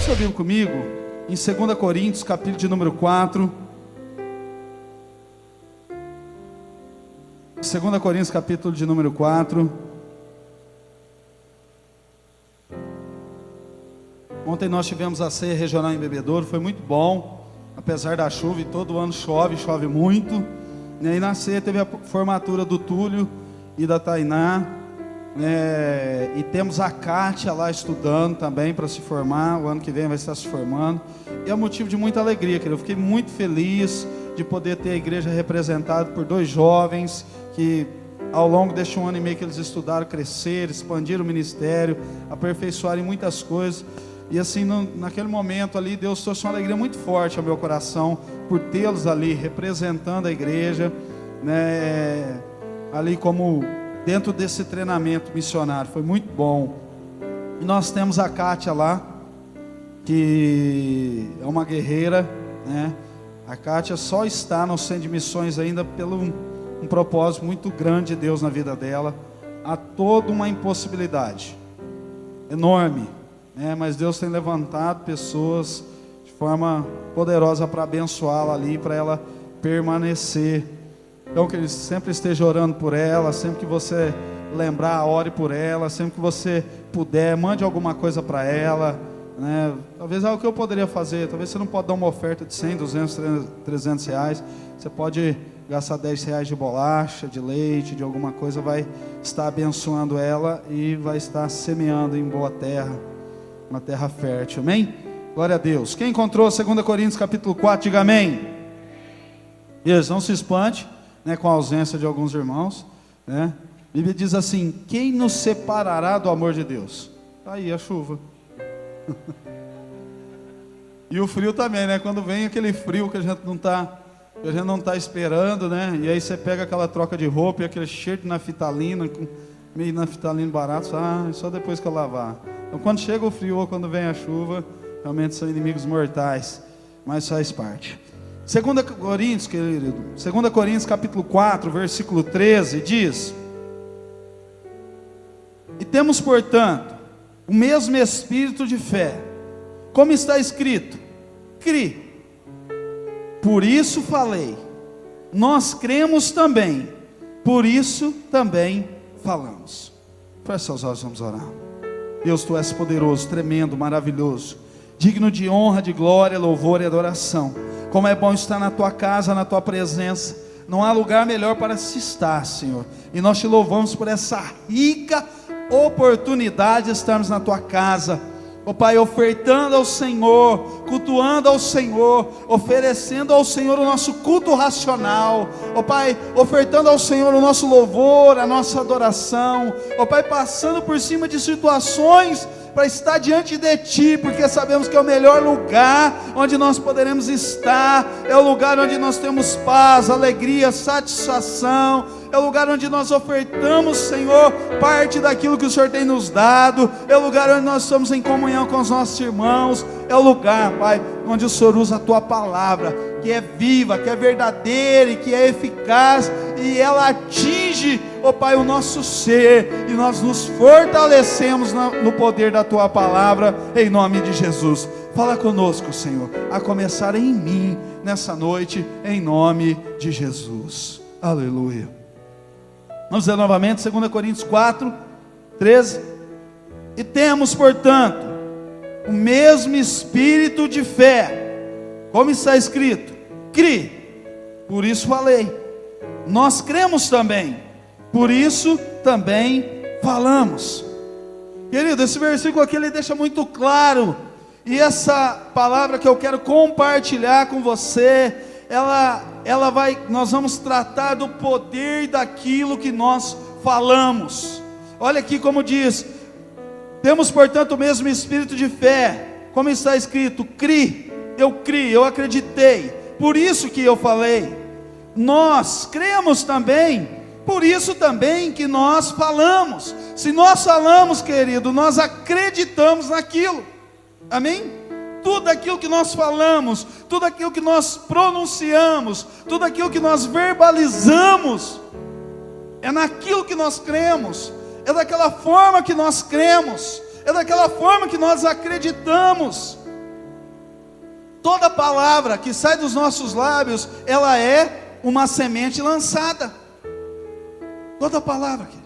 Abra sua Bíblia comigo em 2 Coríntios, capítulo de número 4. 2 Coríntios, capítulo de número 4. Ontem nós tivemos a ceia regional em Bebedouro, foi muito bom, apesar da chuva, e todo ano chove muito. E aí na ceia teve a formatura do Túlio e da Tainá, e temos a Kátia lá estudando também para se formar, o ano que vem vai estar se formando, e é motivo de muita alegria, querido. Eu fiquei muito feliz de poder ter a igreja representada por dois jovens, que ao longo deste 1 ano e meio que eles estudaram, cresceram, expandiram o ministério, aperfeiçoaram em muitas coisas. E assim, naquele momento ali, Deus trouxe uma alegria muito forte ao meu coração, por tê-los ali, representando a igreja, ali como dentro desse treinamento missionário. Foi muito bom. E nós temos a Kátia lá, que é uma guerreira, A Kátia só está no centro de missões ainda pelo um propósito muito grande de Deus na vida dela. Há toda uma impossibilidade enorme, mas Deus tem levantado pessoas de forma poderosa para abençoá-la ali, para ela permanecer. Então que ele sempre esteja orando por ela, sempre que você lembrar, ore por ela, sempre que você puder, mande alguma coisa para ela, Talvez algo que eu poderia fazer, talvez você não pode dar uma oferta de 100, 200, 300 reais, você pode gastar 10 reais de bolacha, de leite, de alguma coisa, vai estar abençoando ela e vai estar semeando em boa terra, uma terra fértil, amém? Glória a Deus. Quem encontrou 2 Coríntios capítulo 4, diga amém. Isso, não se espante, com a ausência de alguns irmãos, A Bíblia diz assim: quem nos separará do amor de Deus? Está aí a chuva. E o frio também, quando vem aquele frio que a gente não está esperando, E aí você pega aquela troca de roupa e aquele cheiro de naftalina, meio naftalina barato, só depois que eu lavar. Então quando chega o frio ou quando vem a chuva, realmente são inimigos mortais, mas faz parte. 2 Coríntios, querido, 2 Coríntios capítulo 4, versículo 13, diz: e temos, portanto, o mesmo espírito de fé, como está escrito: cri, por isso falei. Nós cremos também, por isso também falamos. Feche seus olhos, vamos orar. Deus, Tu és poderoso, tremendo, maravilhoso, digno de honra, de glória, louvor e adoração. Como é bom estar na Tua casa, na Tua presença. Não há lugar melhor para se estar, Senhor. E nós Te louvamos por essa rica oportunidade de estarmos na Tua casa, Pai, ofertando ao Senhor, cultuando ao Senhor, oferecendo ao Senhor o nosso culto racional, Pai, ofertando ao Senhor o nosso louvor, a nossa adoração, Pai, passando por cima de situações para estar diante de Ti, porque sabemos que é o melhor lugar onde nós poderemos estar, é o lugar onde nós temos paz, alegria, satisfação, é o lugar onde nós ofertamos, Senhor, parte daquilo que o Senhor tem nos dado, é o lugar onde nós estamos em comunhão com os nossos irmãos, é o lugar, Pai, onde o Senhor usa a Tua palavra, que é viva, que é verdadeira e que é eficaz, e ela atinge, Pai, o nosso ser, e nós nos fortalecemos no poder da Tua palavra, em nome de Jesus. Fala conosco, Senhor, a começar em mim, nessa noite, em nome de Jesus. Aleluia. Vamos ler novamente 2 Coríntios 4, 13. E temos, portanto, o mesmo espírito de fé, como está escrito: cri, por isso falei. Nós cremos também, por isso também falamos. Querido, esse versículo aqui ele deixa muito claro, e essa palavra que eu quero compartilhar com você, nós vamos tratar do poder daquilo que nós falamos. Olha aqui como diz: temos, portanto, o mesmo espírito de fé, como está escrito: cri, eu acreditei, por isso que eu falei. Nós cremos também, por isso também que nós falamos. Se nós falamos, querido, nós acreditamos naquilo, amém? Tudo aquilo que nós falamos, tudo aquilo que nós pronunciamos, tudo aquilo que nós verbalizamos, é naquilo que nós cremos, é daquela forma que nós cremos, é daquela forma que nós acreditamos. toda palavra que sai dos nossos lábios, ela é uma semente lançada. Toda palavra, querido.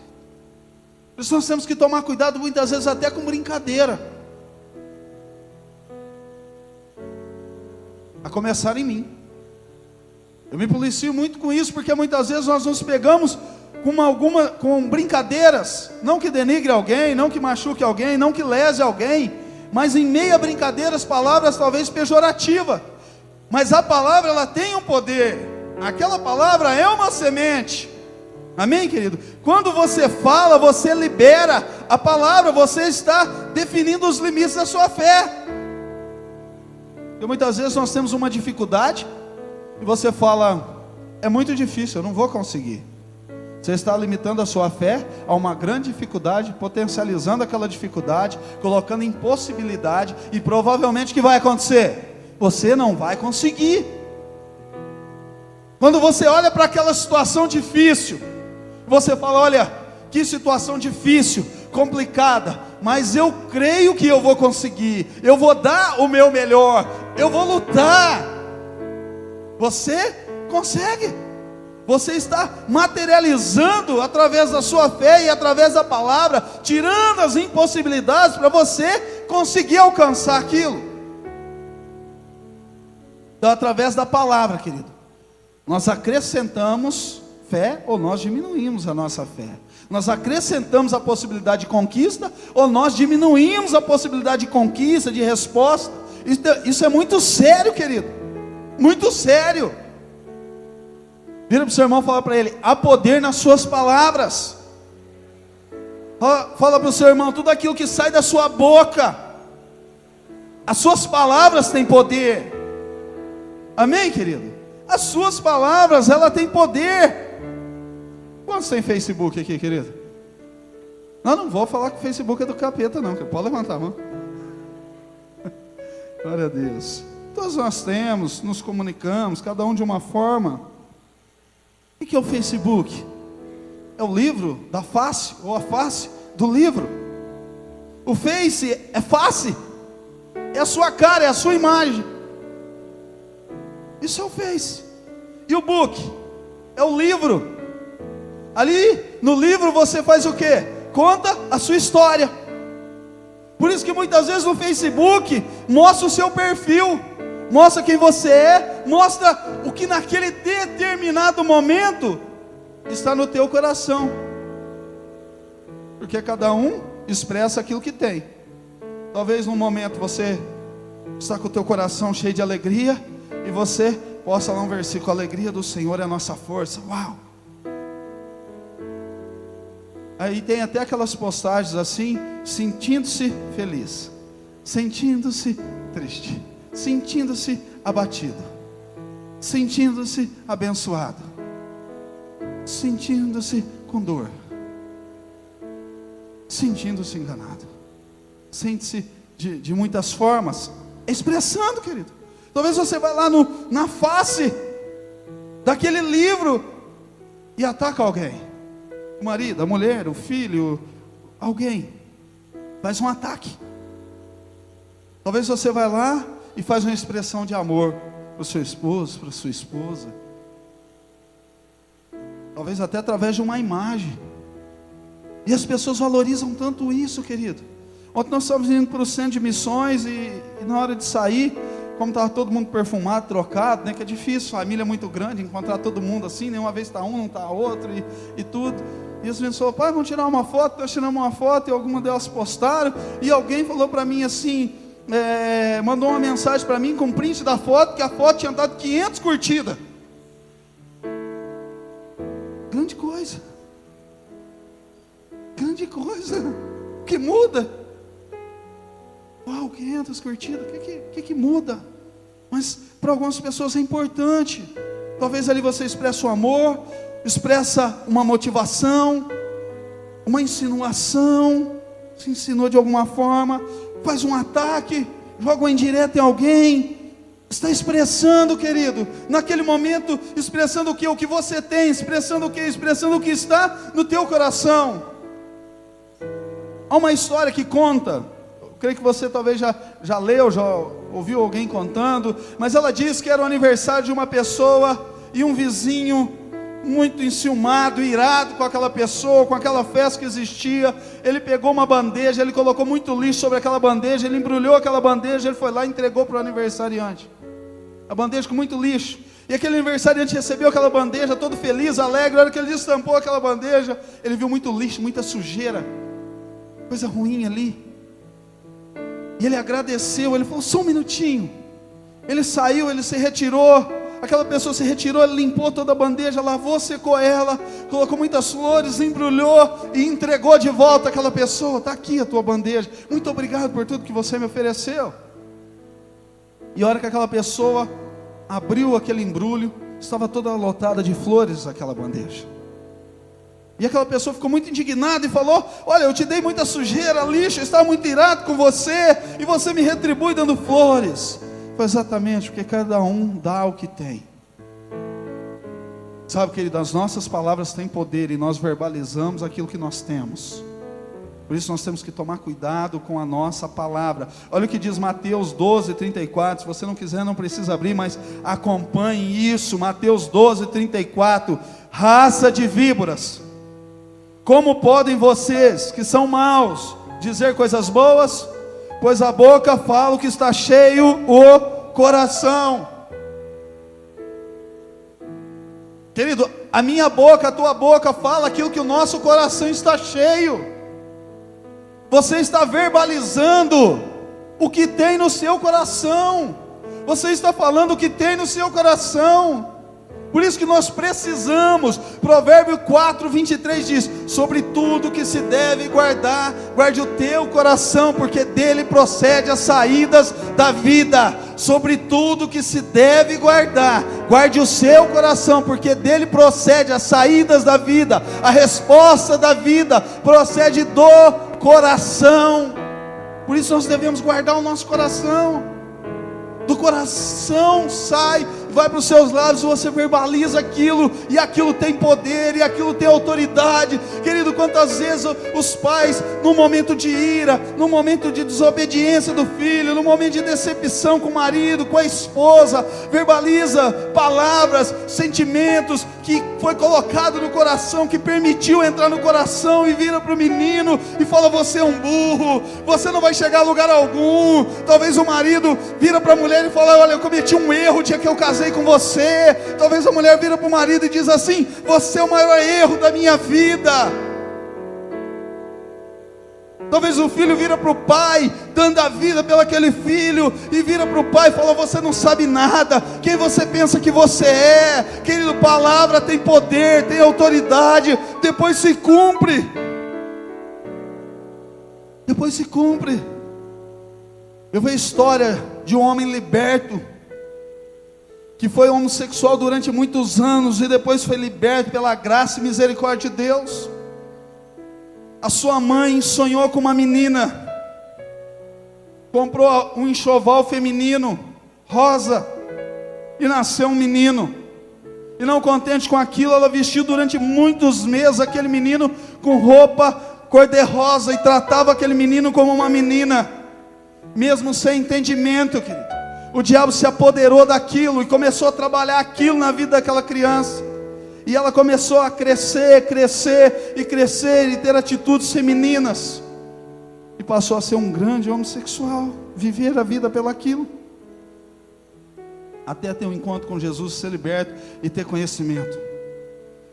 Por isso nós temos que tomar cuidado, muitas vezes até com brincadeira. A começar em mim. Eu me policio muito com isso, porque muitas vezes nós nos pegamos com brincadeiras, não que denigre alguém, não que machuque alguém, não que lese alguém, mas em meio a brincadeiras, palavras talvez pejorativas, mas a palavra ela tem um poder, aquela palavra é uma semente, amém, querido? Quando você fala, você libera a palavra, você está definindo os limites da sua fé. E muitas vezes nós temos uma dificuldade, e você fala, é muito difícil, eu não vou conseguir. Você está limitando a sua fé a uma grande dificuldade, potencializando aquela dificuldade, colocando impossibilidade, e provavelmente o que vai acontecer? Você não vai conseguir. Quando você olha para aquela situação difícil, você fala, olha, que situação difícil, complicada, mas eu creio que eu vou conseguir, eu vou dar o meu melhor, eu vou lutar. Você consegue. Você está materializando através da sua fé e através da palavra, tirando as impossibilidades para você conseguir alcançar aquilo. Então, através da palavra, querido, nós acrescentamos fé ou nós diminuímos a nossa fé. Nós acrescentamos a possibilidade de conquista ou nós diminuímos a possibilidade de conquista, de resposta. Isso é muito sério, querido. Muito sério. Vira para o seu irmão e fala para ele, há poder nas suas palavras. Fala para o seu irmão, tudo aquilo que sai da sua boca, as suas palavras têm poder. Amém, querido? As suas palavras, ela tem poder. Quantos tem Facebook aqui, querido? Não vou falar que o Facebook é do capeta não, pode levantar a mão. Glória a Deus. Todos nós temos, nos comunicamos, cada um de uma forma. O que é o Facebook? É o livro da face, ou a face do livro. O Face é face, é a sua cara, é a sua imagem. Isso é o Face. E o Book? É o livro. Ali no livro você faz o quê? Conta a sua história. Por isso que muitas vezes no Facebook mostra o seu perfil, mostra quem você é, mostra o que naquele determinado momento está no teu coração, porque cada um expressa aquilo que tem. Talvez num momento você está com o teu coração cheio de alegria, e você possa lá um versículo, a alegria do Senhor é a nossa força. Uau! Aí tem até aquelas postagens assim, sentindo-se feliz, sentindo-se triste, sentindo-se abatido, sentindo-se abençoado, sentindo-se com dor, sentindo-se enganado, sente-se de muitas formas, expressando, querido. Talvez você vai lá na face daquele livro e ataca alguém, o marido, a mulher, o filho, alguém, faz um ataque. Talvez você vai lá e faz uma expressão de amor para o seu esposo, para a sua esposa, talvez até através de uma imagem, e as pessoas valorizam tanto isso, querido. Ontem nós estávamos indo para o centro de missões, e na hora de sair, como estava todo mundo perfumado, trocado, né, que é difícil, família é muito grande, encontrar todo mundo assim, né, uma vez está um, não está outro, e tudo. E as pessoas falaram, pai, vamos tirar uma foto. Nós tiramos uma foto e algumas delas postaram, e alguém falou para mim assim, mandou uma mensagem para mim com print da foto, que a foto tinha dado 500 curtidas. Grande coisa, grande coisa, o que muda? Uau, 500 curtidas, o que muda? Mas para algumas pessoas é importante. Talvez ali você expressa o amor, expressa uma motivação, uma insinuação, se insinuou de alguma forma, faz um ataque, joga uma indireta em alguém, está expressando, querido, naquele momento, expressando o que? O que você tem, expressando o que? Expressando o que está no teu coração. Há uma história que conta, creio que você talvez já leu, já ouviu alguém contando, mas ela disse que era o aniversário de uma pessoa, e um vizinho muito enciumado, irado com aquela pessoa, com aquela festa que existia, ele pegou uma bandeja, ele colocou muito lixo sobre aquela bandeja, ele embrulhou aquela bandeja, ele foi lá e entregou para o aniversariante, a bandeja com muito lixo, e aquele aniversariante recebeu aquela bandeja, todo feliz, alegre. Na hora que ele destampou aquela bandeja, ele viu muito lixo, muita sujeira, coisa ruim ali, e ele agradeceu, ele falou, só um minutinho, ele saiu, ele se retirou, aquela pessoa se retirou, ele limpou toda a bandeja, lavou, secou ela, colocou muitas flores, embrulhou e entregou de volta aquela pessoa. Está aqui a tua bandeja, muito obrigado por tudo que você me ofereceu. E a hora que aquela pessoa abriu aquele embrulho, estava toda lotada de flores aquela bandeja, e aquela pessoa ficou muito indignada e falou, olha, eu te dei muita sujeira, lixo, eu estava muito irado com você, e você me retribui dando flores. Foi exatamente, porque cada um dá o que tem. Sabe, querido, as nossas palavras têm poder, e nós verbalizamos aquilo que nós temos. Por isso nós temos que tomar cuidado com a nossa palavra. Olha o que diz Mateus 12:34, se você não quiser não precisa abrir, mas acompanhe isso, Mateus 12:34, raça de víboras, como podem vocês, que são maus, dizer coisas boas? Pois a boca fala o que está cheio o coração. Querido, a minha boca, a tua boca fala aquilo que o nosso coração está cheio. Você está verbalizando o que tem no seu coração. Você está falando o que tem no seu coração. Por isso que nós precisamos, Provérbio 4:23 diz, sobre tudo que se deve guardar, guarde o teu coração, porque dele procede as saídas da vida. Sobre tudo que se deve guardar, guarde o seu coração, porque dele procede as saídas da vida. A resposta da vida procede do coração. Por isso nós devemos guardar o nosso coração. Do coração sai, vai para os seus lábios, você verbaliza aquilo, e aquilo tem poder, e aquilo tem autoridade. Querido, quantas vezes os pais, no momento de ira, no momento de desobediência do filho, no momento de decepção com o marido, com a esposa, verbaliza palavras, sentimentos que foi colocado no coração, que permitiu entrar no coração, e vira para o menino e fala, você é um burro, você não vai chegar a lugar algum. Talvez o marido vira para a mulher e fala, olha, eu cometi um erro o dia que eu casei com você. Talvez a mulher vira para o marido e diz assim, você é o maior erro da minha vida. Talvez o filho vira para o pai, dando a vida pelo aquele filho, e vira para o pai e fala, você não sabe nada, quem você pensa que você é? Querido, palavra tem poder, tem autoridade, depois se cumpre. Depois se cumpre. Eu vi a história de um homem liberto, que foi homossexual durante muitos anos, e depois foi liberto pela graça e misericórdia de Deus. A sua mãe sonhou com uma menina, comprou um enxoval feminino, rosa, e nasceu um menino. E não contente com aquilo, ela vestiu durante muitos meses aquele menino com roupa cor-de-rosa, e tratava aquele menino como uma menina, mesmo sem entendimento, querido. O diabo se apoderou daquilo e começou a trabalhar aquilo na vida daquela criança. E ela começou a crescer, crescer e crescer, e ter atitudes femininas, e passou a ser um grande homossexual, viver a vida pelaquilo, até ter um encontro com Jesus, ser liberto e ter conhecimento.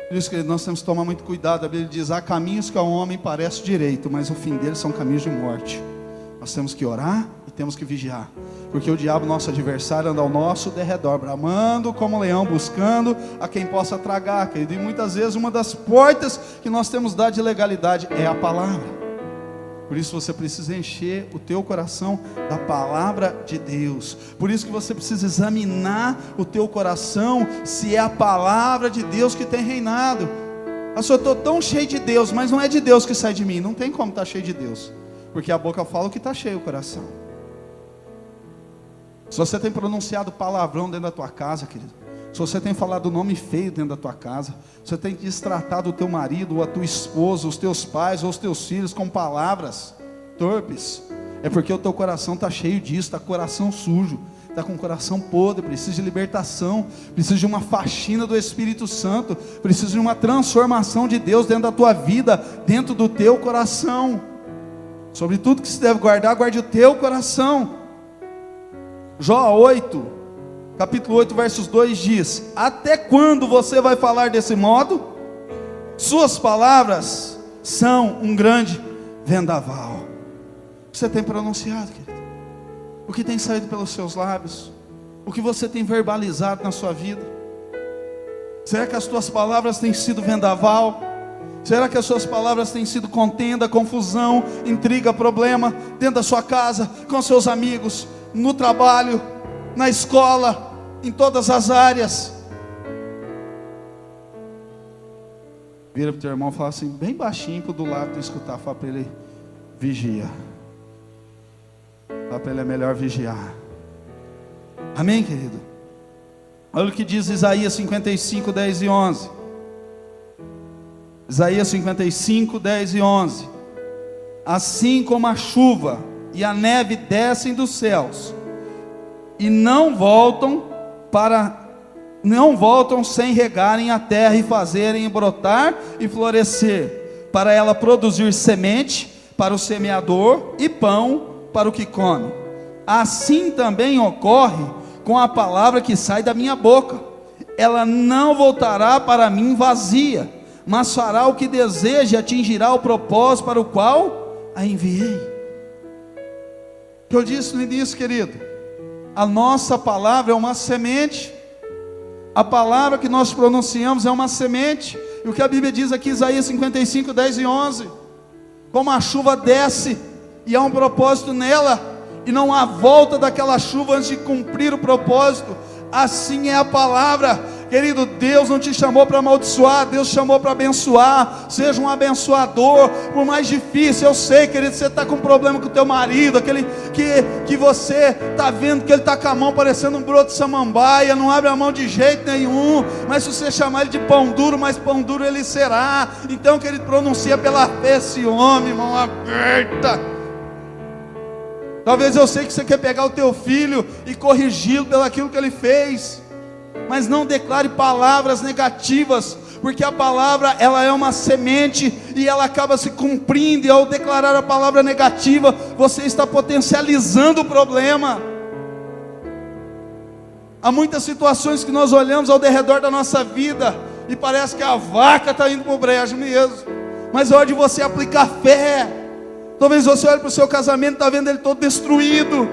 Por isso, querido, nós temos que tomar muito cuidado. A Bíblia diz, há caminhos que ao homem parece direito, mas o fim deles são caminhos de morte. Nós temos que orar e temos que vigiar, porque o diabo, nosso adversário, anda ao nosso derredor, bramando como leão, buscando a quem possa tragar, querido. E muitas vezes uma das portas que nós temos dado de legalidade é a palavra. Por isso você precisa encher o teu coração da palavra de Deus. Por isso que você precisa examinar o teu coração, se é a palavra de Deus que tem reinado. Eu estou tão cheio de Deus, mas não é de Deus que sai de mim. Não tem como estar cheio de Deus, porque a boca fala o que está cheio o coração. Se você tem pronunciado palavrão dentro da tua casa, querido, se você tem falado nome feio dentro da tua casa, se você tem destratado o teu marido, ou a tua esposa, os teus pais, ou os teus filhos com palavras torpes, é porque o teu coração está cheio disso, está com o coração sujo, está com o coração podre, precisa de libertação, precisa de uma faxina do Espírito Santo, precisa de uma transformação de Deus dentro da tua vida, dentro do teu coração. Sobre tudo que se deve guardar, guarde o teu coração. Jó 8, capítulo 8, versos 2 diz: até quando você vai falar desse modo? Suas palavras são um grande vendaval. O que você tem pronunciado, querido? O que tem saído pelos seus lábios? O que você tem verbalizado na sua vida? Será que as tuas palavras têm sido vendaval? Será que as suas palavras têm sido contenda, confusão, intriga, problema, dentro da sua casa, com seus amigos, no trabalho, na escola, em todas as áreas? Vira para o teu irmão e fala assim, bem baixinho, para o do lado tu escutar, fala para ele, vigia. Fala para ele, é melhor vigiar. Amém, querido? Olha o que diz Isaías 55, 10 e 11. Isaías 55, 10 e 11. Assim como a chuva e a neve descem dos céus e não voltam sem regarem a terra e fazerem brotar e florescer, para ela produzir semente para o semeador e pão para o que come. Assim também ocorre com a palavra que sai da minha boca. Ela não voltará para mim vazia, mas fará o que deseja e atingirá o propósito para o qual a enviei. O que eu disse no início, querido, a nossa palavra é uma semente. A palavra que nós pronunciamos é uma semente. E o que a Bíblia diz aqui, Isaías 55, 10 e 11. Como a chuva desce e há um propósito nela, e não há volta daquela chuva antes de cumprir o propósito, assim é a palavra. Querido, Deus não te chamou para amaldiçoar, Deus te chamou para abençoar. Seja um abençoador. Por mais difícil, eu sei, querido, você está com um problema com o teu marido, aquele que você está vendo que ele está com a mão parecendo um broto de samambaia, não abre a mão de jeito nenhum, mas se você chamar ele de pão duro, mais pão duro ele será. Então, querido, pronuncia pela fé esse homem, mão aberta. Talvez eu sei que você quer pegar o teu filho e corrigi-lo pelo aquilo que ele fez, mas não declare palavras negativas, porque a palavra, ela é uma semente e ela acaba se cumprindo, e ao declarar a palavra negativa, você está potencializando o problema. Há muitas situações que nós olhamos ao redor da nossa vida e parece que a vaca está indo para o brejo mesmo, mas é hora de você aplicar fé. Talvez você olhe para o seu casamento e está vendo ele todo destruído,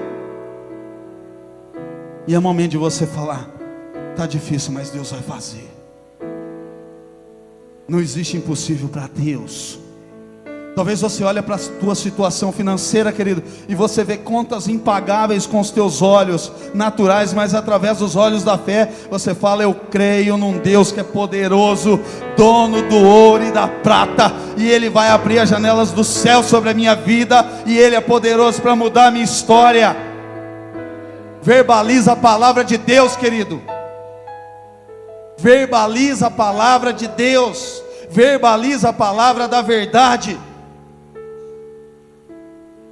e é momento de você falar, está difícil, mas Deus vai fazer. Não existe impossível para Deus. Talvez você olhe para a tua situação financeira, querido, e você vê contas impagáveis com os teus olhos naturais, mas através dos olhos da fé, você fala, eu creio num Deus que é poderoso, dono do ouro e da prata, e Ele vai abrir as janelas do céu sobre a minha vida, e Ele é poderoso para mudar a minha história. Verbaliza a palavra de Deus, querido. Verbaliza a palavra de Deus, verbaliza a palavra da verdade.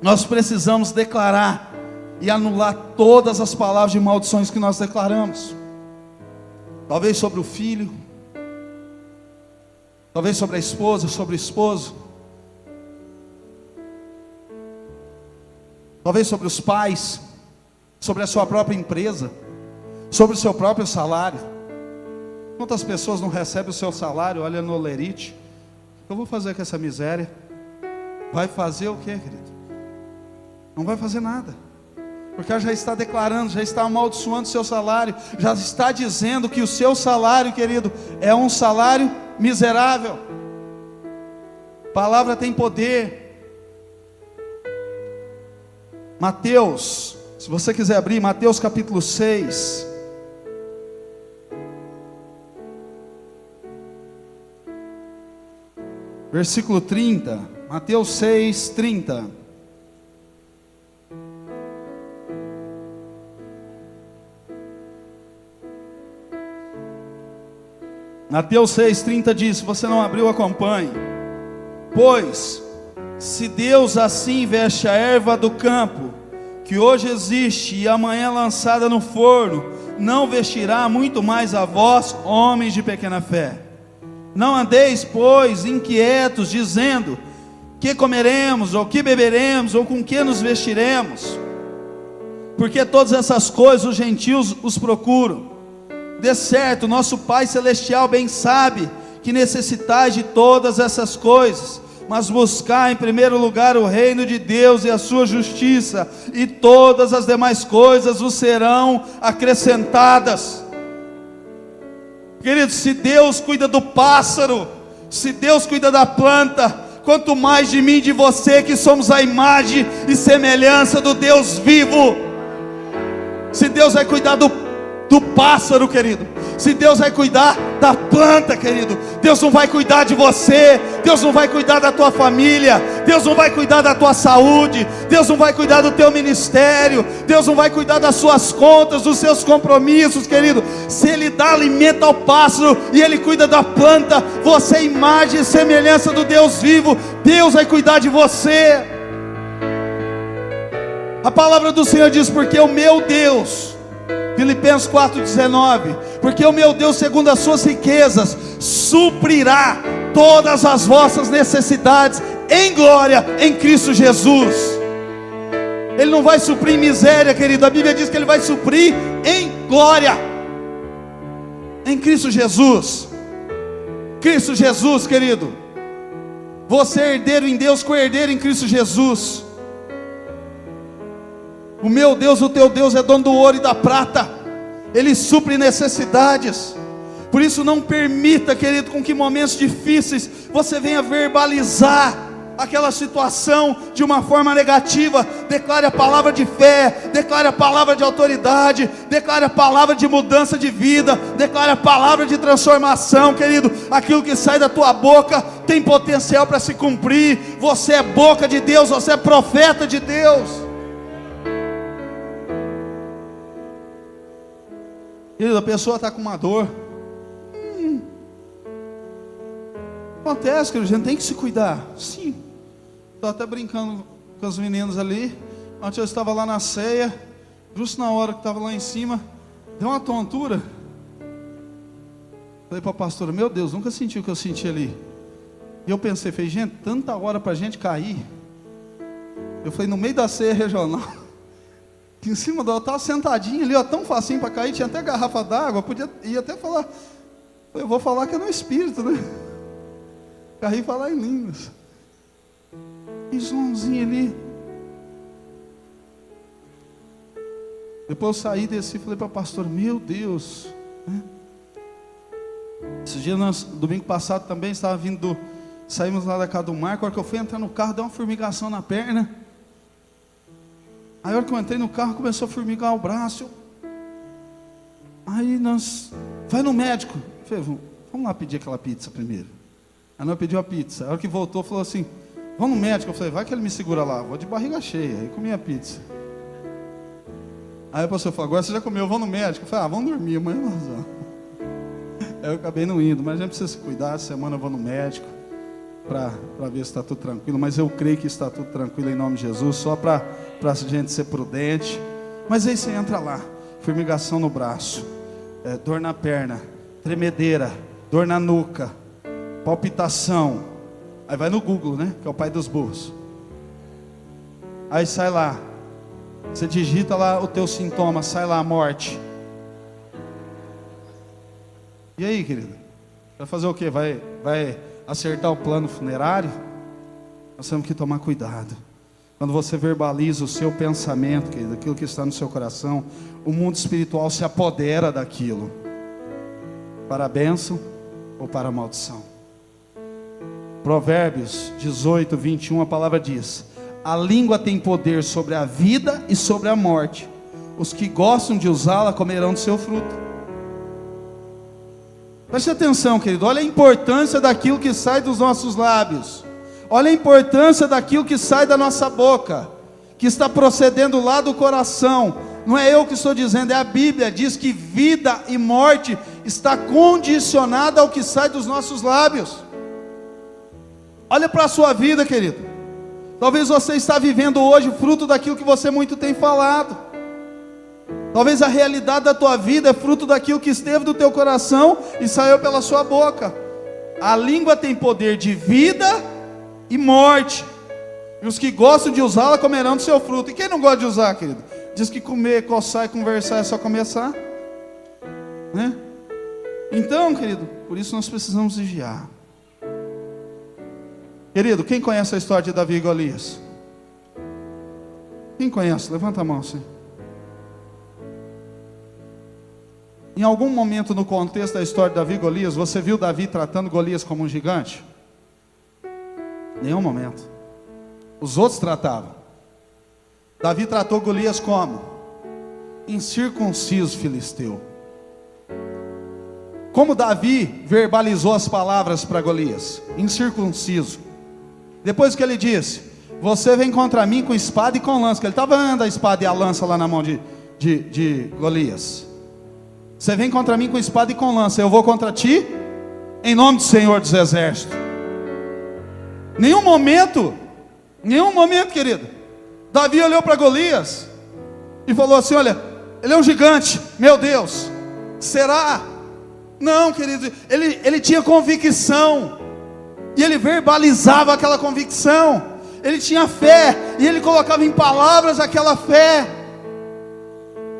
Nós precisamos declarar e anular todas as palavras de maldições que nós declaramos. Talvez sobre o filho, talvez sobre a esposa, sobre o esposo, talvez sobre os pais, sobre a sua própria empresa, sobre o seu próprio salário. Quantas pessoas não recebem o seu salário, olha no olerite, o que eu vou fazer com essa miséria? Vai fazer o que, querido? Não vai fazer nada, porque ela já está declarando, já está amaldiçoando o seu salário, já está dizendo que o seu salário, querido, é um salário miserável. Palavra tem poder. Mateus, se você quiser abrir, Mateus capítulo 6. Versículo 30, Mateus 6, 30. Mateus 6, 30 diz, se você não abriu, acompanhe. Pois, Se Deus assim veste a erva do campo, que hoje existe e amanhã é lançada no forno, não vestirá muito mais a vós, homens de pequena fé. Não andeis, pois, inquietos, dizendo: que comeremos, ou que beberemos, ou com que nos vestiremos? Porque todas essas coisas os gentios os procuram. De certo, nosso Pai Celestial bem sabe que necessitais de todas essas coisas, mas buscar em primeiro lugar o reino de Deus e a sua justiça, e todas as demais coisas vos serão acrescentadas. Queridos, se Deus cuida do pássaro, se Deus cuida da planta, quanto mais de mim e de você, que somos a imagem e semelhança do Deus vivo. Se Deus vai cuidar do pássaro, querido, se Deus vai cuidar da planta, querido, Deus não vai cuidar de você, Deus não vai cuidar da tua família, Deus não vai cuidar da tua saúde, Deus não vai cuidar do teu ministério, Deus não vai cuidar das suas contas, dos seus compromissos, querido. Se Ele dá alimento ao pássaro e Ele cuida da planta, você é imagem e semelhança do Deus vivo, Deus vai cuidar de você. A palavra do Senhor diz: porque o meu Deus, Filipenses 4,19, porque o meu Deus, segundo as suas riquezas, suprirá todas as vossas necessidades em glória em Cristo Jesus. Ele não vai suprir em miséria, querido. A Bíblia diz que Ele vai suprir em glória em Cristo Jesus. Cristo Jesus, querido, você é herdeiro em Deus, co-herdeiro em Cristo Jesus. O meu Deus, o teu Deus é dono do ouro e da prata, Ele supre necessidades. Por isso não permita, querido, com que momentos difíceis você venha verbalizar aquela situação de uma forma negativa. Declare a palavra de fé, declare a palavra de autoridade, declare a palavra de mudança de vida, declare a palavra de transformação, querido. Aquilo que sai da tua boca tem potencial para se cumprir. Você é boca de Deus, você é profeta de Deus. Querido, a pessoa está com uma dor. Acontece, querido, a gente tem que se cuidar. Sim. Estou até brincando com os meninos ali. Ontem eu estava lá na ceia, justo na hora que estava lá em cima, deu uma tontura. Falei para a pastora: meu Deus, nunca senti o que eu senti ali. E eu pensei, falei, gente, tanta hora para a gente cair. Eu falei, no meio da ceia regional, que em cima dela, eu estava sentadinho ali, ó, tão facinho para cair, tinha até garrafa d'água, ia até falar, eu vou falar que é no Espírito, né? Caí e falar em línguas. E Joãozinho ali. Depois eu saí, desci e falei para a pastora: meu Deus, né? Esse dia, domingo passado também, estava vindo saímos lá da casa do Marco. A hora que eu fui entrar no carro, deu uma formigação na perna. Aí a hora que eu entrei no carro, começou a formigar o braço. Aí vai no médico. Eu falei, vamos lá pedir aquela pizza primeiro. Aí nós pedimos a pizza. A hora que voltou, falou assim, vamos no médico. Eu falei, vai que ele me segura lá, vou de barriga cheia. Aí comi a pizza. Aí a pessoa falou, agora você já comeu, vamos no médico. Eu falei, vamos dormir, amanhã nós vamos. Aí eu acabei não indo, mas a gente precisa se cuidar. Essa semana eu vou no médico para ver se está tudo tranquilo. Mas eu creio que está tudo tranquilo em nome de Jesus, só para a gente ser prudente. Mas aí você entra lá, formigação no braço, dor na perna, tremedeira, dor na nuca, palpitação. Aí vai no Google, né, que é o pai dos burros. Aí sai lá, você digita lá o teu sintoma, sai lá, morte. E aí, querido? Vai fazer o quê? Vai acertar o plano funerário? Nós temos que tomar cuidado. Quando você verbaliza o seu pensamento, querido, aquilo que está no seu coração, o mundo espiritual se apodera daquilo, para a bênção ou para a maldição. Provérbios 18, 21, a palavra diz: a língua tem poder sobre a vida e sobre a morte. Os que gostam de usá-la comerão do seu fruto. Preste atenção, querido. Olha a importância daquilo que sai dos nossos lábios. Olha a importância daquilo que sai da nossa boca, que está procedendo lá do coração. Não é eu que estou dizendo, é a Bíblia. Diz que vida e morte está condicionada ao que sai dos nossos lábios. Olha para a sua vida, querido. Talvez você está vivendo hoje fruto daquilo que você muito tem falado. Talvez a realidade da tua vida é fruto daquilo que esteve do teu coração e saiu pela sua boca. A língua tem poder de vida e morte, e os que gostam de usá-la comerão do seu fruto. E quem não gosta de usar, querido? Diz que comer, coçar e conversar é só começar, né? Então, querido, por isso nós precisamos vigiar. Querido, quem conhece a história de Davi e Golias? Quem conhece? Levanta a mão, sim. Em algum momento no contexto da história de Davi e Golias, você viu Davi tratando Golias como um gigante? Nenhum momento. Os outros tratavam. Davi tratou Golias como? Incircunciso filisteu. Como Davi verbalizou as palavras para Golias? Incircunciso. Depois que ele disse: você vem contra mim com espada e com lança, que ele estava andando a espada e a lança lá na mão de Golias. Você vem contra mim com espada e com lança, eu vou contra ti em nome do Senhor dos Exércitos. Nenhum momento, querido, Davi olhou para Golias e falou assim: olha, ele é um gigante, meu Deus, será? Não, querido, ele tinha convicção, e ele verbalizava aquela convicção. Ele tinha fé, e ele colocava em palavras aquela fé.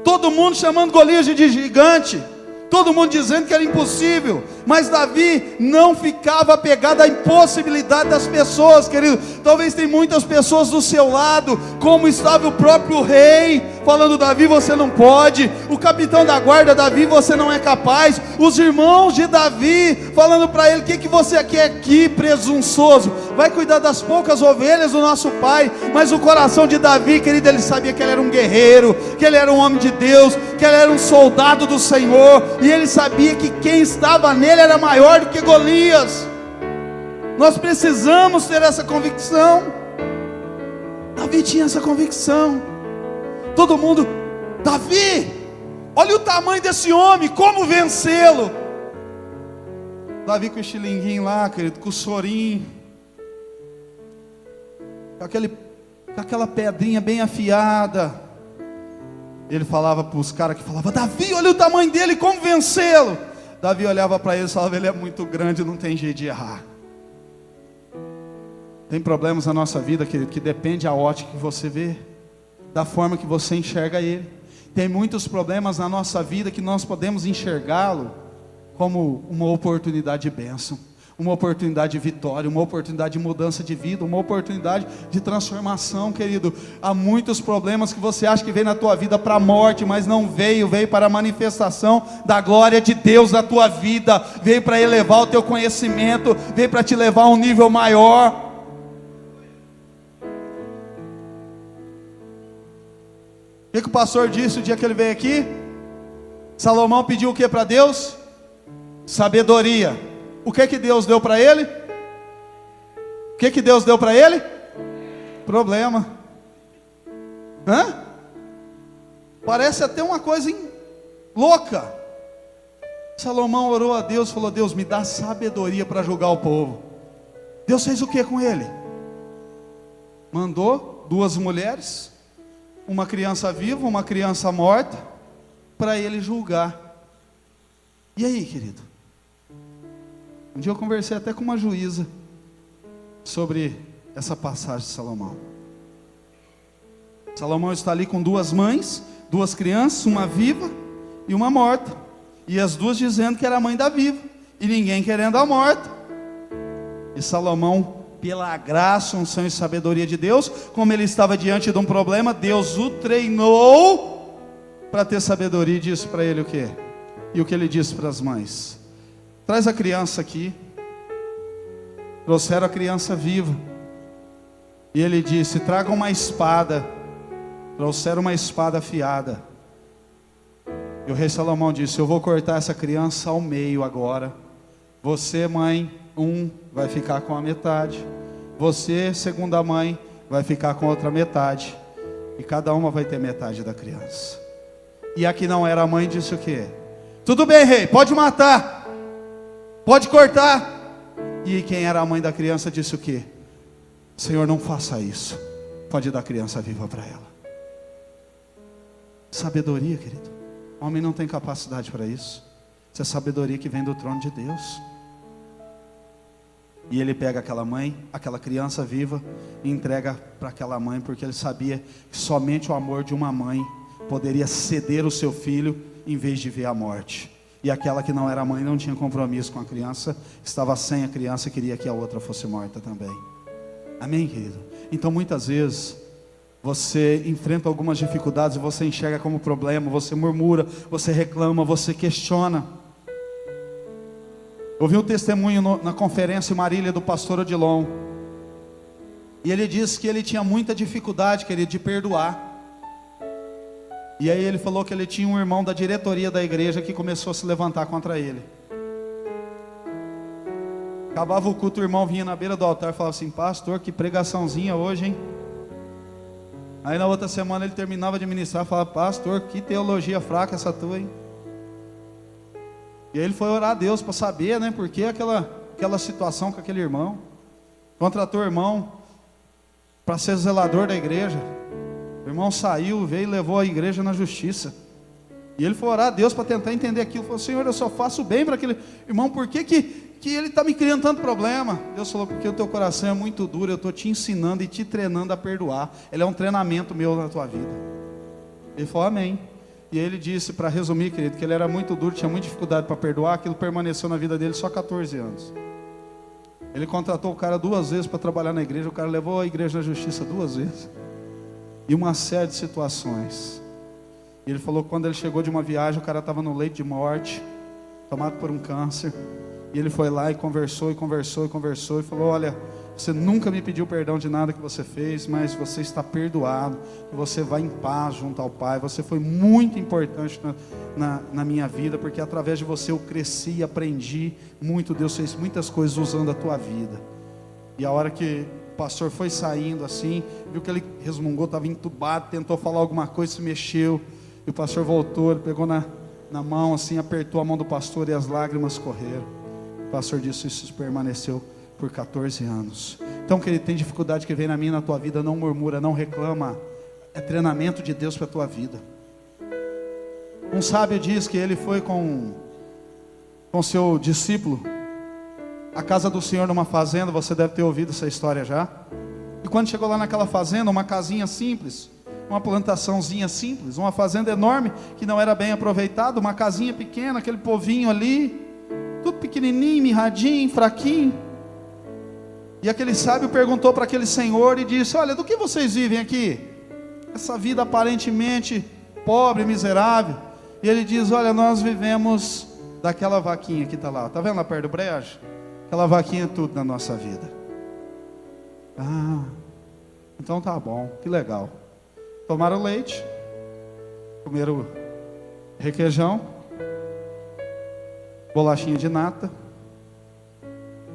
Todo mundo chamando Golias de gigante, todo mundo dizendo que era impossível, mas Davi não ficava apegado à impossibilidade das pessoas, querido. Talvez tem muitas pessoas do seu lado, como estava o próprio rei, falando: Davi, você não pode. O capitão da guarda: Davi, você não é capaz. Os irmãos de Davi falando para ele: o que você quer aqui, presunçoso? Vai cuidar das poucas ovelhas do nosso pai. Mas o coração de Davi, querido, ele sabia que ele era um guerreiro, que ele era um homem de Deus, que ele era um soldado do Senhor, e ele sabia que quem estava nele era maior do que Golias. Nós precisamos ter essa convicção. Davi tinha essa convicção. Todo mundo: Davi, olha o tamanho desse homem, como vencê-lo? Davi com o estilinguinho lá, querido, com o sorinho, com aquela pedrinha bem afiada. Ele falava para os caras que falavam: Davi, olha o tamanho dele, como vencê-lo? Davi olhava para ele e falava: ele é muito grande, não tem jeito de errar. Tem problemas na nossa vida, querido, que depende da ótica que você vê, da forma que você enxerga ele. Tem muitos problemas na nossa vida que nós podemos enxergá-lo como uma oportunidade de bênção, uma oportunidade de vitória, uma oportunidade de mudança de vida, uma oportunidade de transformação, querido. Há muitos problemas que você acha que veio na tua vida para a morte, mas não veio para a manifestação da glória de Deus na tua vida, veio para elevar o teu conhecimento, veio para te levar a um nível maior. O que o pastor disse o dia que ele veio aqui? Salomão pediu o que para Deus? Sabedoria. O que Deus deu para ele? O que Deus deu para ele? Problema. Parece até uma coisa louca. Salomão orou a Deus, falou: Deus, me dá sabedoria para julgar o povo. Deus fez o que com ele? Mandou 2 mulheres, uma criança viva, uma criança morta, para ele julgar. E aí, querido? Um dia eu conversei até com uma juíza sobre essa passagem de Salomão. Salomão está ali com 2 mães, 2 crianças, uma viva e uma morta, e as 2 dizendo que era a mãe da viva, e ninguém querendo a morta. E Salomão, pela graça, unção e sabedoria de Deus, como ele estava diante de um problema, Deus o treinou para ter sabedoria, e disse para ele o quê? E o que ele disse para as mães? Traz a criança aqui. Trouxeram a criança viva, e ele disse: traga uma espada. Trouxeram uma espada afiada, e o rei Salomão disse: eu vou cortar essa criança ao meio agora. Você, mãe, vai ficar com a metade. Você, segunda mãe, vai ficar com a outra metade, e cada uma vai ter metade da criança. E a que não era a mãe disse o quê? Tudo bem, rei, pode matar, pode cortar. E quem era a mãe da criança disse o quê? Senhor, não faça isso. Pode dar criança viva para ela. Sabedoria, querido. O homem não tem capacidade para isso. Isso é sabedoria que vem do trono de Deus. E ele pega aquela mãe, aquela criança viva, e entrega para aquela mãe, porque ele sabia que somente o amor de uma mãe poderia ceder o seu filho em vez de ver a morte. E aquela que não era mãe não tinha compromisso com a criança, estava sem a criança e queria que a outra fosse morta também. Amém, querido? Então muitas vezes você enfrenta algumas dificuldades e você enxerga como problema, você murmura, você reclama, você questiona. Ouvi um testemunho na conferência em Marília do pastor Odilon. E ele disse que ele tinha muita dificuldade, querido, de perdoar. E aí ele falou que ele tinha um irmão da diretoria da igreja que começou a se levantar contra ele. Acabava o culto, o irmão vinha na beira do altar e falava assim: pastor, que pregaçãozinha hoje, hein? Aí na outra semana ele terminava de ministrar e falava: pastor, que teologia fraca essa tua, hein? E aí ele foi orar a Deus para saber, né, por que aquela situação com aquele irmão. Contratou o irmão para ser zelador da igreja. O irmão saiu, veio e levou a igreja na justiça. E ele foi orar a Deus para tentar entender aquilo. Falou: Senhor, eu só faço bem para aquele irmão, por que ele está me criando tanto problema? Deus falou: porque o teu coração é muito duro, eu estou te ensinando e te treinando a perdoar. Ele é um treinamento meu na tua vida. Ele falou: amém. E ele disse, para resumir, querido, que ele era muito duro, tinha muita dificuldade para perdoar. Aquilo permaneceu na vida dele só 14 anos. Ele contratou o cara 2 vezes para trabalhar na igreja. O cara levou a igreja na justiça 2 vezes. E uma série de situações. E ele falou que quando ele chegou de uma viagem, o cara estava no leito de morte, tomado por um câncer. E ele foi lá e conversou e falou: olha, você nunca me pediu perdão de nada que você fez, mas você está perdoado, e você vai em paz junto ao Pai. Você foi muito importante na minha vida, porque através de você eu cresci e aprendi muito. Deus fez muitas coisas usando a tua vida. E a hora que o pastor foi saindo assim, viu que ele resmungou, estava entubado, tentou falar alguma coisa, se mexeu, e o pastor voltou, ele pegou na mão assim, apertou a mão do pastor e as lágrimas correram. O pastor disse: isso permaneceu por 14 anos. Então, querido, tem dificuldade que vem na minha e na tua vida, não murmura, não reclama. É treinamento de Deus para a tua vida. Um sábio diz que ele foi com seu discípulo à casa do Senhor numa fazenda. Você deve ter ouvido essa história já. E quando chegou lá naquela fazenda, uma casinha simples, uma plantaçãozinha simples, uma fazenda enorme que não era bem aproveitada, uma casinha pequena, aquele povinho ali, tudo pequenininho, mirradinho, fraquinho. E aquele sábio perguntou para aquele senhor e disse: olha, do que vocês vivem aqui? Essa vida aparentemente pobre, miserável. E ele diz: olha, nós vivemos daquela vaquinha que está lá. Está vendo lá perto do brejo? Aquela vaquinha é tudo na nossa vida. Ah, então tá bom, que legal. Tomaram leite, comeram requeijão, bolachinha de nata,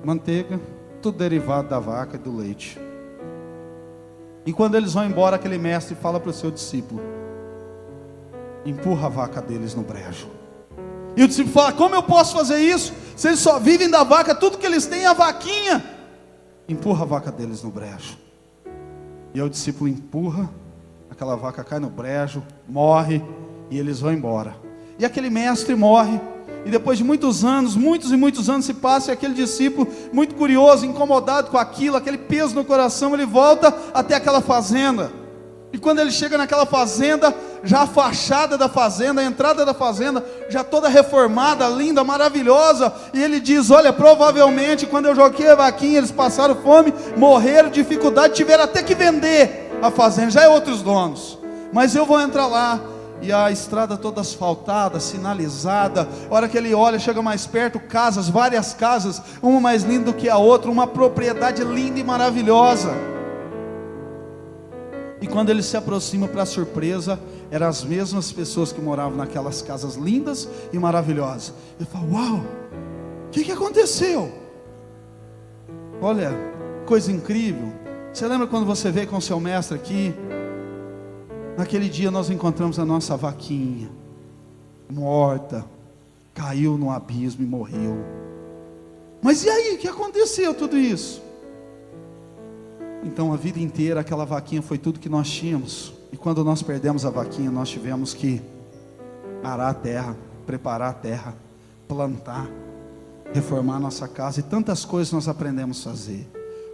manteiga, tudo derivado da vaca e do leite. E quando eles vão embora, aquele mestre fala para o seu discípulo: empurra a vaca deles no brejo. E o discípulo fala: como eu posso fazer isso? Se eles só vivem da vaca, tudo que eles têm é a vaquinha. Empurra a vaca deles no brejo. E aí o discípulo empurra, aquela vaca cai no brejo, morre, e eles vão embora. E aquele mestre morre. E depois de muitos e muitos anos se passam, e aquele discípulo, muito curioso, incomodado com aquilo, aquele peso no coração, ele volta até aquela fazenda. E quando ele chega naquela fazenda, já a fachada da fazenda, a entrada da fazenda, já toda reformada, linda, maravilhosa. E ele diz: olha, provavelmente quando eu joguei a vaquinha, eles passaram fome, morreram, dificuldade, tiveram até que vender a fazenda, já é outros donos. Mas eu vou entrar lá. E a estrada toda asfaltada, sinalizada. A hora que ele olha, chega mais perto, casas, várias casas, uma mais linda do que a outra, uma propriedade linda e maravilhosa. E quando ele se aproxima, para surpresa, eram as mesmas pessoas que moravam naquelas casas lindas e maravilhosas. Ele fala: uau, o que aconteceu? Olha, coisa incrível. Você lembra quando você veio com o seu mestre aqui? Naquele dia nós encontramos a nossa vaquinha morta, caiu no abismo e morreu. Mas e aí, o que aconteceu tudo isso? Então a vida inteira aquela vaquinha foi tudo que nós tínhamos. E quando nós perdemos a vaquinha, nós tivemos que arar a terra, preparar a terra, plantar, reformar a nossa casa, e tantas coisas nós aprendemos a fazer.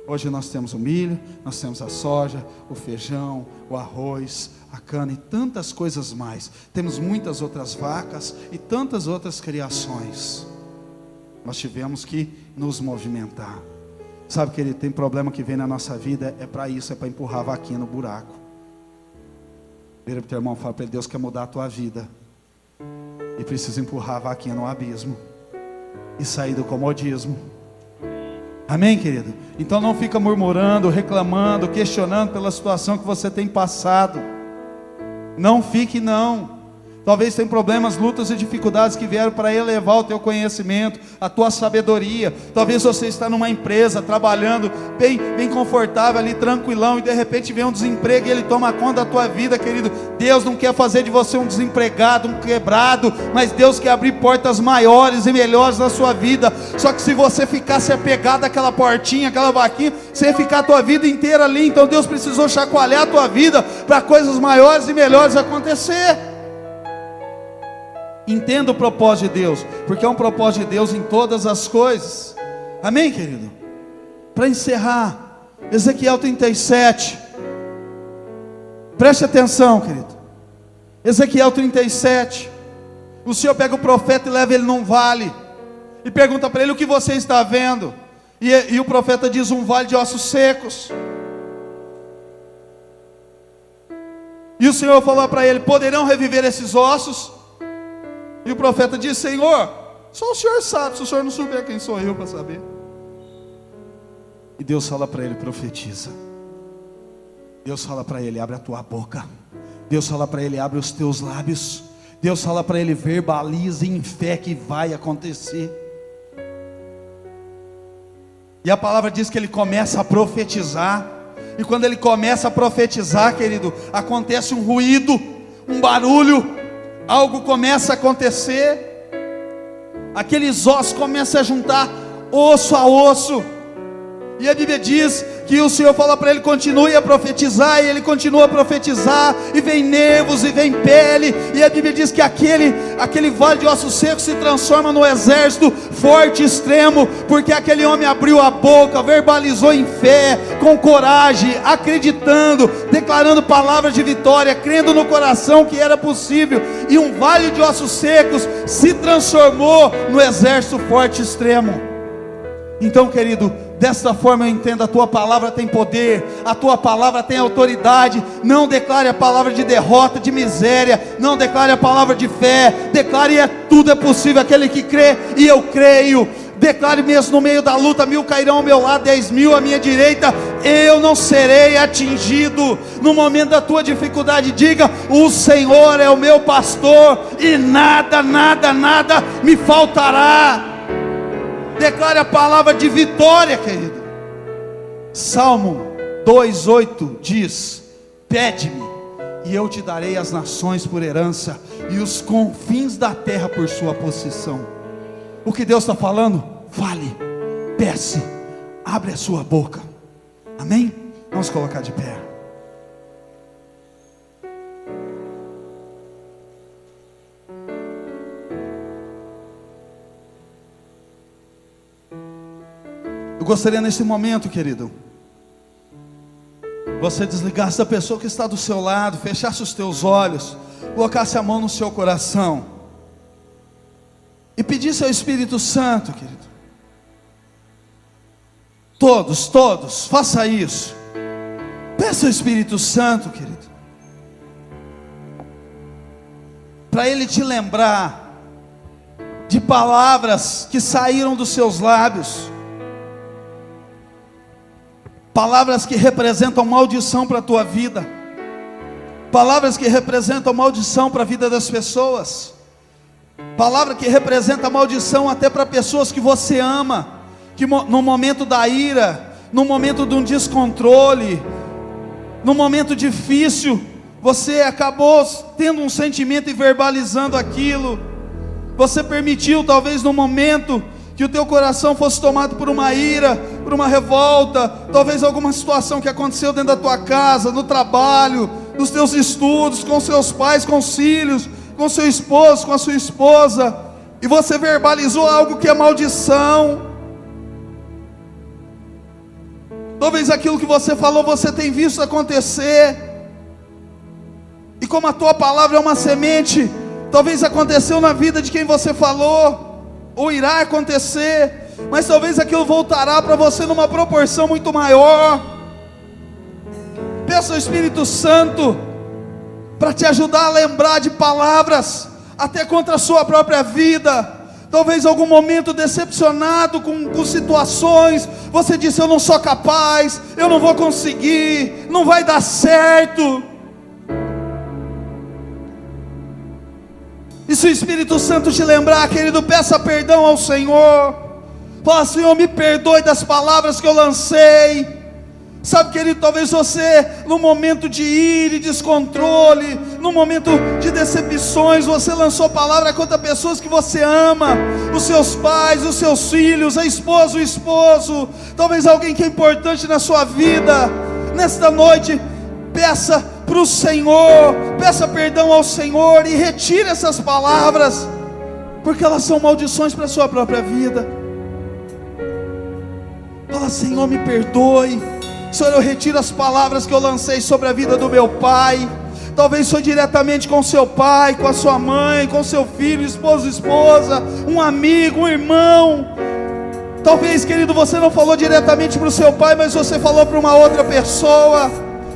Hoje nós temos o milho, nós temos a soja, o feijão, o arroz, a cana e tantas coisas mais. Temos muitas outras vacas e tantas outras criações. Nós tivemos que nos movimentar. Sabe, querido, tem problema que vem na nossa vida, é para isso, é para empurrar a vaquinha no buraco. Vira para o teu irmão e fala para ele: Deus quer mudar a tua vida, e precisa empurrar a vaquinha no abismo e sair do comodismo. Amém, querido? Então não fica murmurando, reclamando, questionando pela situação que você tem passado. Não fique, não. Talvez tenha problemas, lutas e dificuldades que vieram para elevar o teu conhecimento, a tua sabedoria. Talvez você está numa empresa, trabalhando bem confortável ali, tranquilão, e de repente vem um desemprego e ele toma conta da tua vida, querido. Deus não quer fazer de você um desempregado, um quebrado, mas Deus quer abrir portas maiores e melhores na sua vida. Só que se você ficasse apegado àquela portinha, aquela vaquinha, você ia ficar a tua vida inteira ali. Então Deus precisou chacoalhar a tua vida para coisas maiores e melhores acontecer. Entenda o propósito de Deus, porque é um propósito de Deus em todas as coisas. Amém, querido? Para encerrar, Ezequiel 37. Preste atenção, querido. Ezequiel 37. O Senhor pega o profeta e leva ele num vale e pergunta para ele: o que você está vendo? E o profeta diz: um vale de ossos secos. E o Senhor falou para ele: poderão reviver esses ossos? E o profeta disse: Senhor, só o Senhor sabe. Se o Senhor não souber, quem sou eu para saber? E Deus fala para ele: profetiza. Deus fala para ele: abre a tua boca. Deus fala para ele: abre os teus lábios. Deus fala para ele: verbalize em fé que vai acontecer. E a palavra diz que ele começa a profetizar. E quando ele começa a profetizar, querido, acontece um ruído, um barulho. Algo começa a acontecer. Aqueles ossos começam a juntar osso a osso. E a Bíblia diz que o Senhor fala para ele: continue a profetizar. E ele continua a profetizar. E vem nervos e vem pele. E a Bíblia diz que aquele vale de ossos secos se transforma no exército forte e extremo. Porque aquele homem abriu a boca, verbalizou em fé, com coragem, acreditando, declarando palavras de vitória, crendo no coração que era possível. E um vale de ossos secos se transformou no exército forte e extremo. Então, querido, desta forma eu entendo: a tua palavra tem poder, a tua palavra tem autoridade. Não declare a palavra de derrota, de miséria. Não declare a palavra de fé. Declare: tudo é possível aquele que crê, e eu creio. Declare mesmo no meio da luta: 1000 cairão ao meu lado, 10.000 à minha direita, eu não serei atingido. No momento da tua dificuldade, diga: o Senhor é o meu pastor, e nada me faltará. Declare a palavra de vitória, querido. Salmo 2:8 diz: pede-me, e eu te darei as nações por herança, e os confins da terra por sua possessão. O que Deus está falando? Fale, peça, abre a sua boca. Amém? Vamos colocar de pé. Eu gostaria nesse momento, querido, você desligasse da pessoa que está do seu lado, fechasse os teus olhos, colocasse a mão no seu coração e pedisse ao Espírito Santo, querido. Todos, faça isso. Peça ao Espírito Santo, querido, para Ele te lembrar de palavras que saíram dos seus lábios, palavras que representam maldição para a tua vida, palavras que representam maldição para a vida das pessoas, palavra que representa maldição até para pessoas que você ama, que no momento da ira, no momento de um descontrole, no momento difícil, você acabou tendo um sentimento e verbalizando aquilo. Você permitiu, talvez no momento que o teu coração fosse tomado por uma ira, por uma revolta, talvez alguma situação que aconteceu dentro da tua casa, no trabalho, nos teus estudos, com seus pais, com os filhos, com seu esposo, com a sua esposa, e você verbalizou algo que é maldição. Talvez aquilo que você falou, você tem visto acontecer, e como a tua palavra é uma semente, talvez aconteceu na vida de quem você falou, ou irá acontecer, mas talvez aquilo voltará para você numa proporção muito maior. Peça ao Espírito Santo para te ajudar a lembrar de palavras, até contra a sua própria vida. Talvez algum momento decepcionado com situações, você disse: eu não sou capaz, eu não vou conseguir, não vai dar certo. E se o Espírito Santo te lembrar, querido, peça perdão ao Senhor. Fala: Senhor, me perdoe das palavras que eu lancei. Sabe, querido, talvez você, no momento de ira e descontrole, no momento de decepções, você lançou palavra contra pessoas que você ama, os seus pais, os seus filhos, a esposa, o esposo, talvez alguém que é importante na sua vida. Nesta noite, peça para o Senhor, peça perdão ao Senhor e retire essas palavras, porque elas são maldições para a sua própria vida. Fala: Senhor, me perdoe. Senhor, eu retiro as palavras que eu lancei sobre a vida do meu pai. Talvez foi diretamente com seu pai, com a sua mãe, com seu filho, esposo, esposa, um amigo, um irmão. Talvez, querido, você não falou diretamente para o seu pai, mas você falou para uma outra pessoa,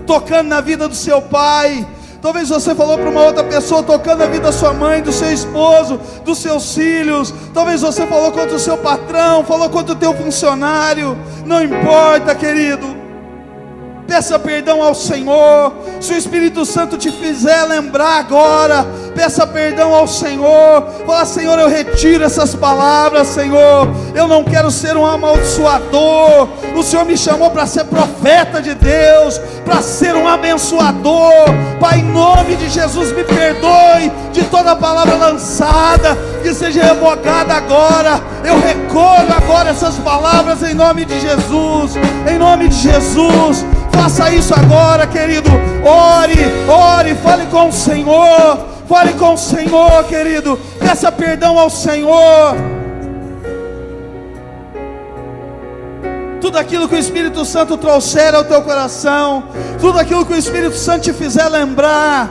tocando na vida do seu pai. Talvez você falou para uma outra pessoa, tocando na vida da sua mãe, do seu esposo, dos seus filhos. Talvez você falou contra o seu patrão, falou contra o teu funcionário. Não importa, querido, peça perdão ao Senhor. Se o Espírito Santo te fizer lembrar agora, peça perdão ao Senhor. Fala: Senhor, eu retiro essas palavras, Senhor. Eu não quero ser um amaldiçoador. O Senhor me chamou para ser profeta de Deus, para ser um abençoador. Pai, em nome de Jesus, me perdoe de toda palavra lançada, que seja revogada agora. Eu recolho agora essas palavras em nome de Jesus. Em nome de Jesus. Faça isso agora, querido. Ore, fale com o Senhor. Fale com o Senhor, querido. Peça perdão ao Senhor. Tudo aquilo que o Espírito Santo trouxer ao teu coração, tudo aquilo que o Espírito Santo te fizer lembrar.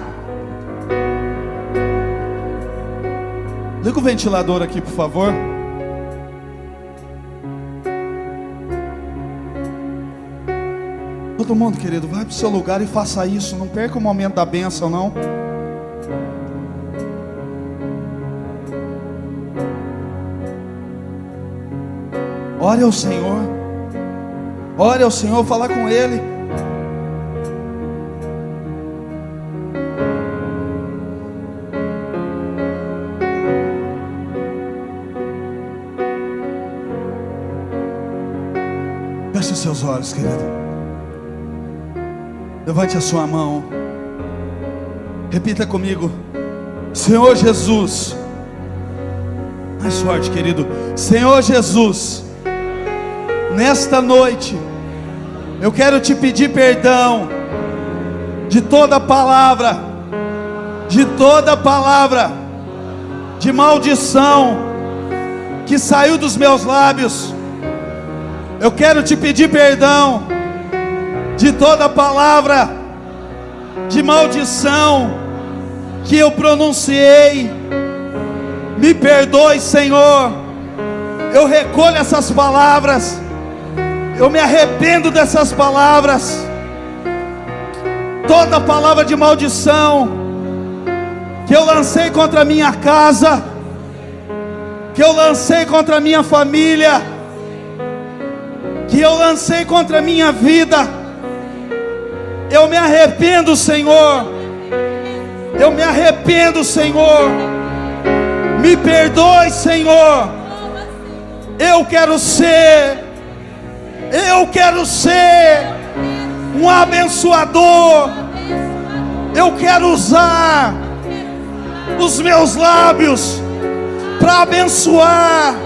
Liga o ventilador aqui, por favor. Todo mundo, querido, vai para o seu lugar e faça isso. Não perca o momento da bênção, não. Ore ao Senhor. Ore ao Senhor, falar com Ele. Feche os seus olhos, querido. Levante a sua mão. Repita comigo: Senhor Jesus. Mais forte, querido. Senhor Jesus, nesta noite eu quero te pedir perdão de toda palavra de maldição que saiu dos meus lábios. Eu quero te pedir perdão de toda palavra de maldição que eu pronunciei. Me perdoe, Senhor. Eu recolho essas palavras. Eu me arrependo dessas palavras. Toda palavra de maldição que eu lancei contra a minha casa, que eu lancei contra a minha família, que eu lancei contra a minha vida, eu me arrependo, Senhor. Eu me arrependo, Senhor. Me perdoe, Senhor. Eu quero ser um abençoador. Eu quero usar os meus lábios para abençoar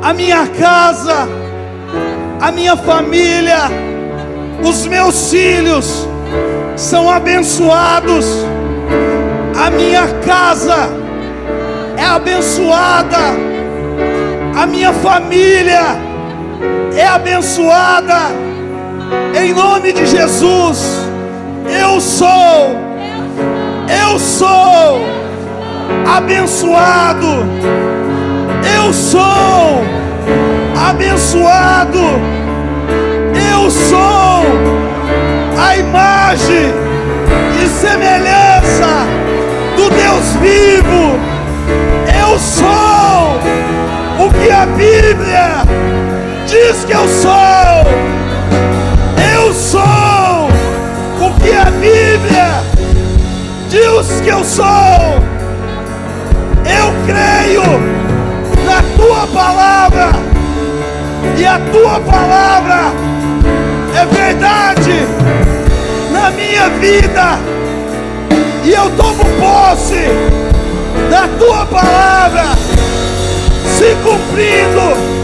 a minha casa, a minha família, os meus filhos são abençoados, a minha casa é abençoada, a minha família é abençoada, em nome de Jesus. Eu sou abençoado, eu sou abençoado, eu sou a imagem e semelhança do Deus vivo, eu sou o que a Bíblia diz que eu sou o que a Bíblia diz que eu sou. Eu creio na tua palavra, e a tua palavra é verdade na minha vida, e eu tomo posse da tua palavra se cumprindo